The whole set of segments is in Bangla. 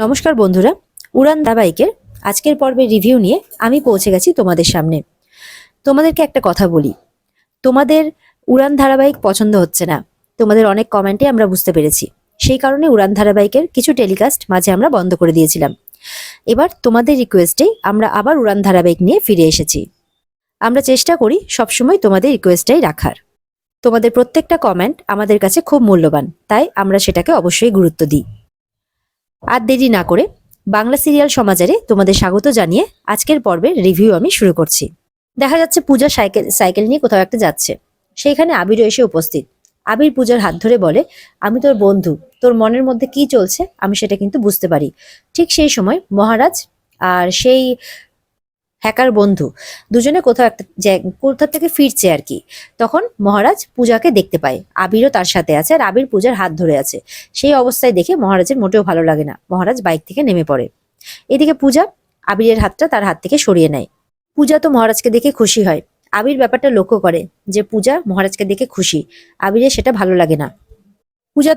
নমস্কার বন্ধুরা, উড়ান ধারাবাহিকের আজকের পর্বের রিভিউ নিয়ে আমি পৌঁছে গেছি তোমাদের সামনে। তোমাদেরকে একটা কথা বলি, তোমাদের উড়ান ধারাবাহিক পছন্দ হচ্ছে না, তোমাদের অনেক কমেন্টে আমরা বুঝতে পেরেছি। সেই কারণে উড়ান ধারাবাহিকের কিছু টেলিকাস্ট মাঝে আমরা বন্ধ করে দিয়েছিলাম। এবার তোমাদের রিকোয়েস্টেই আমরা আবার উড়ান ধারাবাহিক নিয়ে ফিরে এসেছি। আমরা চেষ্টা করি সবসময় তোমাদের রিকোয়েস্টটাই রাখার। তোমাদের প্রত্যেকটা কমেন্ট আমাদের কাছে খুব মূল্যবান, তাই আমরা সেটাকে অবশ্যই গুরুত্ব দিই। আর দেরি না করে বাংলা সিরিয়াল সমাচারে তোমাদের স্বাগত জানিয়ে আজকের পর্বের রিভিউ আমি শুরু করছি। দেখা যাচ্ছে পূজা সাইকেল নিয়ে কোথাও একটা যাচ্ছে, সেইখানে আবিরও এসে উপস্থিত। আবির পূজার হাত ধরে বলে, আমি তোর বন্ধু, তোর মনের মধ্যে কি চলছে আমি সেটা কিন্তু বুঝতে পারি। ঠিক সেই সময় মহারাজ আর সেই হ্যাকার বন্ধু দুজনে কোথা থেকে ফিরছে আর কি। তখন মহারাজ পূজাকে দেখতে পায়, আবিরও তার সাথে আছে আর আবির পূজার হাত ধরে আছে। সেই অবস্থায় দেখে মহারাজের মোটেও ভালো লাগে না, মহারাজ বাইক থেকে নেমে পড়ে। এদিকে পূজা আবিরের হাতটা তার হাত থেকে সরিয়ে নেয়। পূজা তো মহারাজকে দেখে খুশি হয়। আবির ব্যাপারটা লক্ষ্য করে যে পূজা মহারাজকে দেখে খুশি, আবিরের সেটা ভালো লাগে না। পূজা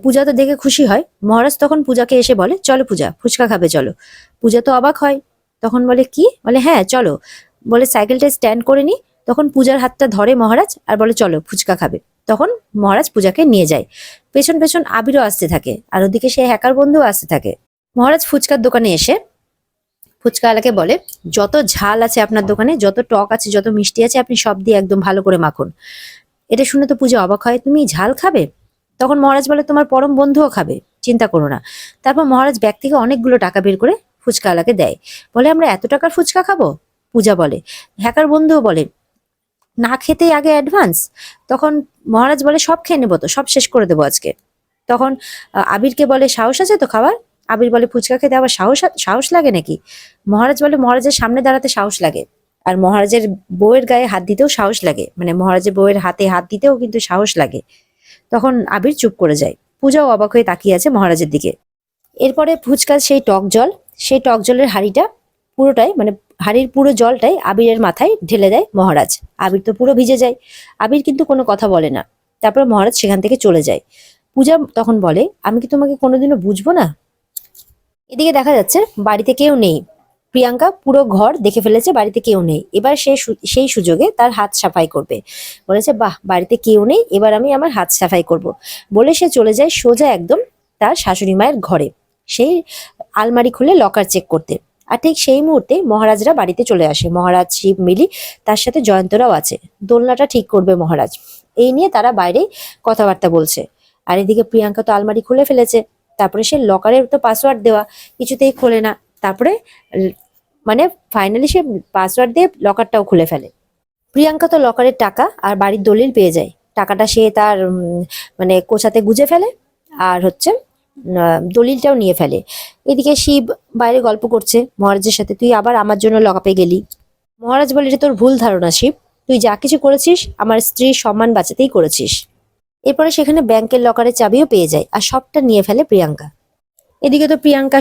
পূজা তো দেখে খুশি হয়। মহারাজ তখন পূজাকে এসে বলে, চলো পূজা, ফুচকা খাবে চলো। পূজা তো অবাক হয়, তখন বলে কি, বলে হ্যাঁ চলো, বলে সাইকেলটা স্ট্যান্ড করে নি। তখন পূজার হাতটা ধরে মহারাজ আর বলে চলো ফুচকা খাবে। তখন মহারাজ পূজাকে নিয়ে যায়। পেছন পেছন আবিরও আসতে থাকে আর ওদিকে সে হ্যাকার বন্ধুও আসতে থাকে। মহারাজ ফুচকার দোকানে এসে ফুচকাওয়ালাকে বলে, যত ঝাল আছে আপনার দোকানে, যত টক আছে, যত মিষ্টি আছে, আপনি সব দিয়ে একদম ভালো করে মাখুন। এটা শুনে তো পূজা অবাক হয়, তুমি ঝাল খাবে? তখন মহারাজ বলে, তোমার পরম বন্ধুও খাবে, চিন্তা করো না। তারপর মহারাজ ব্যাগ থেকে অনেকগুলো টাকা বের করে ফুচকাওয়ালাকে দেয়, বলে আমরা এত টাকার ফুচকা খাবো? পূজা বলে, হ্যাকার বন্ধুও বলে, না খেতেই আগে অ্যাডভান্স। তখন মহারাজ বলে, সব খেয়ে নেবো তো, সব শেষ করে দেবো আজকে। তখন আবিরকে বলে, সাহস আছে তো খাবার? আবির বলে, ফুচকা খেতে আবার সাহস লাগে নাকি? মহারাজ বলে, মহারাজের সামনে দাঁড়াতে সাহস লাগে, আর মহারাজের বউয়ের গায়ে হাত দিতেও সাহস লাগে, মহারাজের বউয়ের হাতে হাত দিতেও কিন্তু সাহস লাগে। তখন আবির চুপ করে যায়। পূজাও অবাক হয়ে তাকিয়ে আছে মহারাজের দিকে। এরপরে ফুচকার সেই টক জলের হাঁড়িটা পুরোটাই হাঁড়ির পুরো জলটাই আবিরের মাথায় ঢেলে দেয় মহারাজ। আবির তো পুরো ভিজে যায়। আবির কিন্তু কোনো কথা বলে না। তারপর মহারাজ সেখান থেকে চলে যায়। পূজা তখন বলে, আমি কি তোমাকে কোনোদিনও বুঝবো না? এদিকে দেখা যাচ্ছে বাড়িতে কেউ নেই। প্রিয়াঙ্কা পুরো ঘর দেখে ফেলেছে, বাড়িতে কেউ নেই। এবার সেই সুযোগে তার হাত সাফাই করবে। বলেছে, বাহ, বাড়িতে কেউ নেই, এবার আমি আমার হাত সাফাই করব। বলে সে চলে যায় সোজা একদম তার শাশুড়ি মায়ের ঘরে, সেই আলমারি খুলে লকার চেক করতে। আর ঠিক সেই মুহূর্তে মহারাজরা বাড়িতে চলে আসে। মহারাজ, শিব, মিলি, তার সাথে জয়ন্তরাও আছে। দোলনাটা ঠিক করবে মহারাজ, এই নিয়ে তারা বাইরে কথাবার্তা বলছে। আর এদিকে প্রিয়াঙ্কা তো আলমারি খুলে ফেলেছে। তারপরে সে লকারের তো পাসওয়ার্ড দেওয়া, কিছুতেই খোলে না। তারপরে ল- ফাইনালি সে পাসওয়ার্ড দিয়ে লকারটাও খুলে ফেলে। প্রিয়াঙ্কা তো লকারের টাকা আর বাড়ির দলিল পেয়ে যায়। টাকাটা সে তার কোষাতে গুজে ফেলে, আর দলিলটাও নিয়ে ফেলে। এদিকে শিব বাইরে গল্প করছে মহারাজের সাথে, তুই আবার আমার জন্য লকআপে গেলি। মহারাজ বলে, এটা তোর ভুল ধারণা শিব, তুই যা কিছু করেছিস আমার স্ত্রীর সম্মান বাঁচাতেই করেছিস। এরপরে সেখানে ব্যাংকের লকারের চাবিও পেয়ে যায় আর সবটা নিয়ে ফেলে প্রিয়াঙ্কা। এদিকে তো প্রিয়াঙ্কা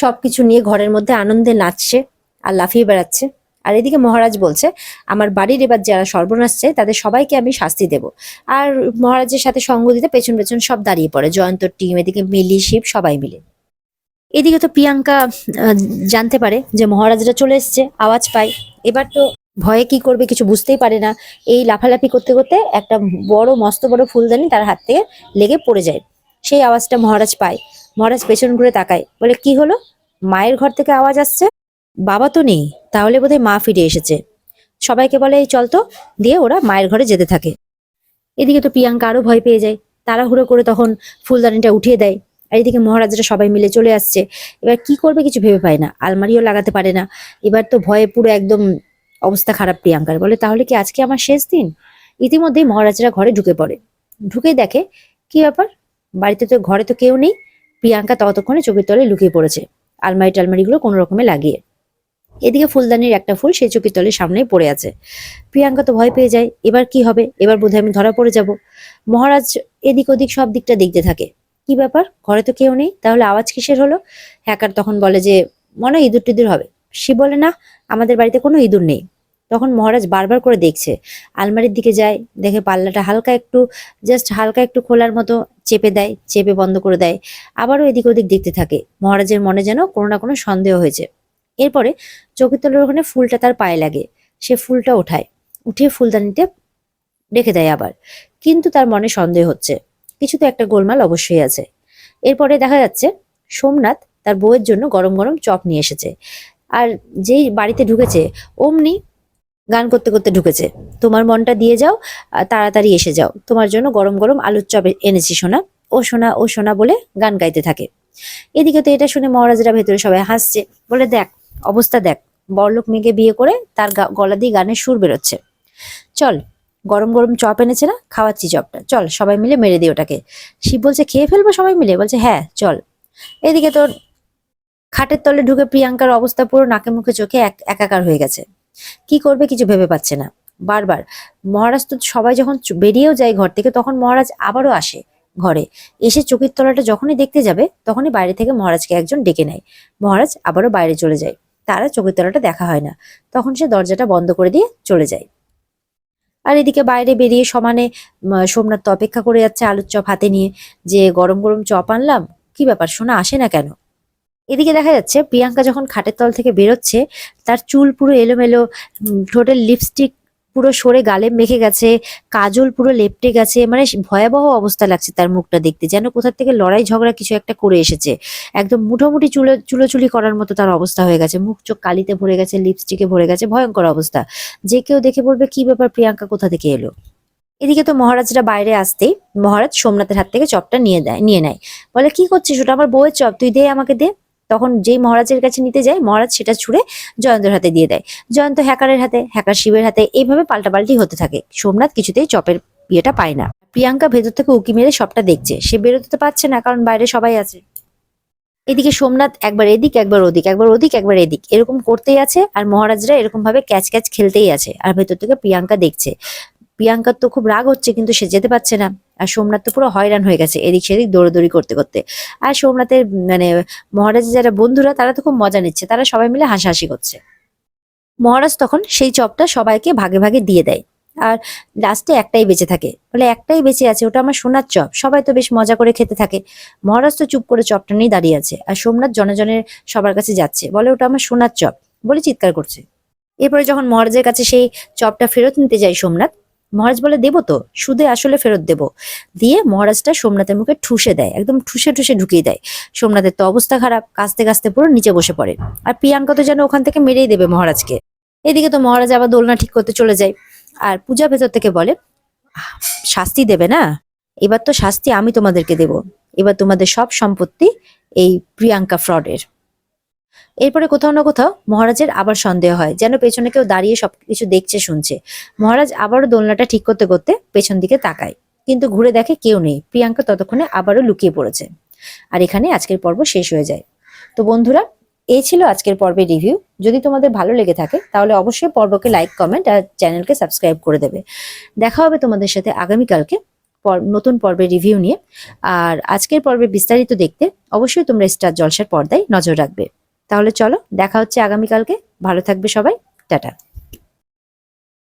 সবকিছু নিয়ে ঘরের মধ্যে আনন্দে নাচছে আর লাফিয়ে বেড়াচ্ছে। আর এদিকে মহারাজ বলছে, আমার বাড়ির এবার যারা সর্বনাশ চায় তাদের সবাইকে আমি শাস্তি দেব। আর মহারাজের সাথে সঙ্গ দিতে পেছন পেছন সব দাঁড়িয়ে পড়ে, জয়ন্তর টিম, এদিকে মিলি, শিব, সবাই মিলে। এদিকে তো প্রিয়াঙ্কা জানতে পারে যে মহারাজরা চলে এসছে, আওয়াজ পায়। এবার তো ভয়ে কি করবে কিছু বুঝতেই পারে না। এই লাফালাফি করতে করতে একটা মস্ত বড় ফুলদানি তার হাত থেকে লেগে পড়ে যায়। সেই আওয়াজটা মহারাজ পায়। মহারাজ পেছন ঘুরে তাকায়, বলে, কি হলো? মায়ের ঘর থেকে আওয়াজ আসছে, বাবা তো নেই, তাহলে বোধহয় মা ফিরে এসেছে। সবাইকে বলে, এই চল তো, দিয়ে ওরা মায়ের ঘরে যেতে থাকে। এদিকে তো প্রিয়াঙ্কা আরো ভয় পেয়ে যায়, তাড়াহুড়ো করে তখন ফুলদানিটা উঠিয়ে দেয়। আর এদিকে মহারাজরা সবাই মিলে চলে আসছে। এবার কি করবে কিছু ভেবে পায় না, আলমারিও লাগাতে পারে না। এবার তো ভয়ে পুরো একদম অবস্থা খারাপ প্রিয়াঙ্কার। বলে, তাহলে কি আজকে আমার শেষ দিন? ইতিমধ্যেই মহারাজরা ঘরে ঢুকে পড়ে। ঢুকে দেখে, কি ব্যাপার, ঘরে তো কেউ নেই। প্রিয়াঙ্কা ততক্ষণে চোখের তলে লুকিয়ে পড়েছে, টালমারিগুলো কোনো রকমে লাগিয়ে। এদিকে ফুলদানির একটা ফুল সেই চোখের তলের সামনেই পড়ে আছে। প্রিয়াঙ্কা তো ভয় পেয়ে যায়, এবার কি হবে, এবার বোধহয় আমি ধরা পড়ে যাব। মহারাজ এদিক ওদিক সব দিকটা দেখতে থাকে, কি ব্যাপার, ঘরে তো কেউ নেই, তাহলে আওয়াজ কিসের হলো? হ্যাকার তখন বলে যে, মনে হয় ইঁদুর টিঁদুর হবে। শিব বলে, না, আমাদের বাড়িতে কোনো ইঁদুর নেই। তখন মহারাজ বারবার করে দেখছে, আলমারির দিকে যায়, দেখে পাল্লাটা হালকা একটু খোলার মতো, চেপে দেয়, চেপে বন্ধ করে দেয়। আবারও এদিক ওদিক দেখতে থাকে। মহারাজের মনে যেন কোনো না কোনো সন্দেহ হয়েছে। এরপরে চৌকির তলার ওখানে ফুলটা তার পায়ে লাগে, সে ফুলটা ওঠায়, উঠিয়ে ফুলদানিতে রেখে দেয় আবার। কিন্তু তার মনে সন্দেহ হচ্ছে, কিছু তো একটা গোলমাল অবশ্যই আছে। এরপরে দেখা যাচ্ছে সোমনাথ তার বউয়ের জন্য গরম গরম চপ নিয়ে এসেছে। আর যেই বাড়িতে ঢুকেছে অমনি গান করতে করতে ঢুকেছে, তোমার মনটা দিয়ে যাও, তাড়াতাড়ি এসে যাও, তোমার জন্য গরম গরম আলুর চপ এনেছি সোনা, ও সোনা ও সোনা বলে গান গাইতে থাকে। এদিকে তো এটা শুনে মহারাজরা ভেতরে সবাই হাসছে, বলে দেখ অবস্থা দেখ, বড়লোক মেয়েকে বিয়ে করে তার গলা দিয়ে গানের সুর বেরোচ্ছে। চল, গরম গরম চপ এনেছে না, খাওয়াচ্ছি চপটা, চল সবাই মিলে মেরে দিই ওটাকে। শিব বলছে খেয়ে ফেলবো সবাই মিলে, বলছে হ্যাঁ চল। এদিকে তোর খাটের তলে ঢুকে প্রিয়াঙ্কার অবস্থা পুরো নাকে মুখে চোখে একাকার হয়ে গেছে। কি করবে কিছু ভেবে পাচ্ছে না। বারবার মহারাজ তো সবাই যখন বেরিয়েও যায় ঘর থেকে, তখন মহারাজ আবারও আসে ঘরে। এসে চোখের তলাটা যখনই দেখতে যাবে তখনই বাইরে থেকে মহারাজকে একজন ডেকে নেয়। মহারাজ আবারও বাইরে চলে যায়, তারা চোখের তলাটা দেখা হয় না। তখন সে দরজাটা বন্ধ করে দিয়ে চলে যায়। আর এদিকে বাইরে বেরিয়ে সমানে সোমনাথ তো অপেক্ষা করে যাচ্ছে আলুর চপ হাতে নিয়ে, যে গরম গরম চপ আনলাম, কি ব্যাপার সোনা আসে না কেন। এদিকে দেখা যাচ্ছে প্রিয়াঙ্কা যখন খাটের তল থেকে বেরোচ্ছে, তার চুল পুরো এলোমেলো, ঠোঁটের লিপস্টিক পুরো সরে গালে মেখে গেছে, কাজল পুরো লেপটে গেছে, মানে ভয়াবহ অবস্থা লাগছে তার মুখটা দেখতে, যেন কোথা থেকে লড়াই ঝগড়া কিছু একটা করে এসেছে। একদম মুঠোমুঠি চুলোচুলি করার মতো তার অবস্থা হয়ে গেছে, মুখ চোখ কালিতে ভরে গেছে, লিপস্টিকে ভরে গেছে, ভয়ঙ্কর অবস্থা। যে কেউ দেখে বলবে কি ব্যাপার, প্রিয়াঙ্কা কোথা থেকে এলো। এদিকে তো মহারাজরা বাইরে আসতেই মহারাজ সোমনাথের হাত থেকে চপটা নিয়ে নেয়, বলে কি করছিস, ওটা আমার বউয়ের চপ, তুই দে আমাকে দে। তখন যেই মহারাজের কাছে নিতে যায়, মহারাজ সেটা ছুঁড়ে জয়ন্তর হাতে দিয়ে দেয়। জয়ন্ত হ্যাকারের হাতে, হ্যাকার শিবের হাতে, এইভাবে পাল্টাপাল্টি হতে থাকে। সোমনাথ কিছুতেই চপের বিয়েটা পায় না। প্রিয়াঙ্কা ভেতর থেকে উকি মেরে সবটা দেখছে, সে বেরোতে তো পারছে না কারণ বাইরে সবাই আছে। এদিকে সোমনাথ একবার এদিক একবার ওদিক, একবার ওদিক একবার এদিক, এরকম করতেই আছে। আর মহারাজরা এরকম ভাবে ক্যাচ ক্যাচ খেলতেই আছে। আর ভেতর থেকে প্রিয়াঙ্কা দেখছে। প্রিয়াঙ্কার তো খুব রাগ হচ্ছে, কিন্তু সে যেতে পারছে না। আর সোমনাথ তো পুরো হয়রান হয়ে গেছে এদিক সেদিক দৌড়াদৌড়ি করতে করতে। আর সোমনাথের মানে মহারাজের যারা বন্ধুরা, তারা তো খুব মজা নিচ্ছে, তারা সবাই মিলে হাসাহাসি করছে। মহারাজ তখন সেই চপটা সবাইকে ভাগে ভাগে দিয়ে দেয়। আর লাস্টে একটাই বেঁচে থাকে, বলে একটাই বেঁচে আছে, ওটা আমার সোনার চপ। সবাই তো বেশ মজা করে খেতে থাকে। মহারাজ তো চুপ করে চপটা নিয়ে দাঁড়িয়ে আছে। আর সোমনাথ জনের সবার কাছে যাচ্ছে, বলে ওটা আমার সোনার চপ বলে চিৎকার করছে। এরপরে যখন মহারাজের কাছে সেই চপটা ফেরত নিতে যায় সোমনাথ, মহারাজ বলে দেবো তো, সুদে আসলে ফেরত দেবো। দিয়ে মহারাজটা সোমনাথের মুখে ঠুসে দেয়, একদম ঠুসে ঠুসে ঢুকিয়ে দেয়। সোমনাথের তো অবস্থা খারাপ, কাঁচতে কাঁচতে পুরো নিচে বসে পড়ে। আর প্রিয়াঙ্কা তো যেন ওখান থেকে মেরেই দেবে মহারাজকে। এদিকে তো মহারাজ আবার দোলনা ঠিক করতে চলে যায়। আর পূজা ভেতর থেকে বলে, শাস্তি দেবে না, এবার তো শাস্তি আমি তোমাদেরকে দেব। এবার তোমাদের সব সম্পত্তি এই প্রিয়াঙ্কা ফ্রডের। এরপরে কোথাও না কোথাও মহারাজের আবার সন্দেহ হয়, যেন পেছনে কেউ দাঁড়িয়ে সবকিছু দেখছে শুনছে। মহারাজ আবারও দোলনাটা ঠিক করতে করতে পেছন দিকে তাকায়, কিন্তু ঘুরে দেখে কেউ নেই। প্রিয়াঙ্কা ততক্ষণে আবারও লুকিয়ে পড়েছে। আর এখানে আজকের পর্ব শেষ হয়ে যায়। তো বন্ধুরা, এই ছিল আজকের পর্বের রিভিউ। যদি তোমাদের ভালো লেগে থাকে তাহলে অবশ্যই পর্বকে লাইক, কমেন্ট আর চ্যানেলকে সাবস্ক্রাইব করে দেবে। দেখা হবে তোমাদের সাথে আগামীকালকে নতুন পর্বের রিভিউ নিয়ে। আর আজকের পর্বে বিস্তারিত দেখতে অবশ্যই তোমরা স্টার জলসার পর্দায় নজর রাখবে। তাহলে চলো, দেখা হচ্ছে আগামীকালকে। ভালো থাকবে সবাই, টাটা।